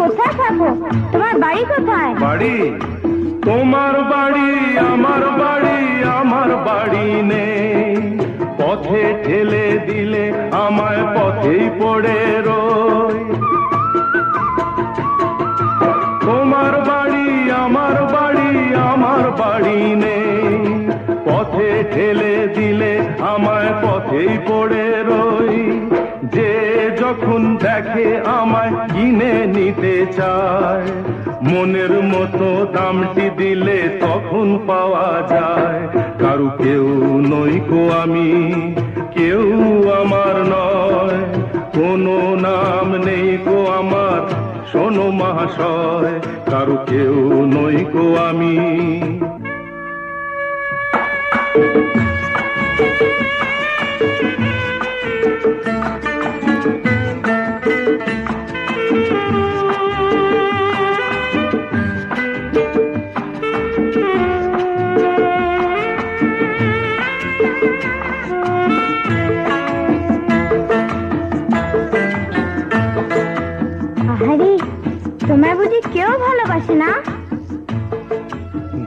কোথায় থাকো? তোমার বাড়ি কোথায়? বাড়ি? তোমার বাড়ি আমার বাড়ি, আমার বাড়ি নেই। পথে ঠেলে দিলে আমায় পথেই পড়ে রই। তোমার বাড়ি আমার বাড়ি, আমার বাড়ি নেই। পথে ঠেলে দিলে আমায় পথেই পড়ে রই। যে যখন দেখে আমায় কিনে নিতে চায়, মনের মতো দামটি দিলে তখন পাওয়া যায়। কারু কেউ নই কো আমি, কেউ আমার নয়, কোনো নাম নেই কো আমার, শোনো মহাশয়, কারু কেউ নই কো আমি। আহারে, তোমায় বুঝি কেউ ভালোবাসে না?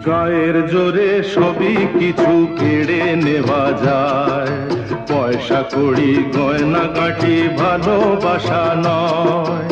গায়ের জোরে সবই কিছু কেড়ে নেওয়া যায়, পয়সা কড়ি গয়না কাটি ভালোবাসা নয়।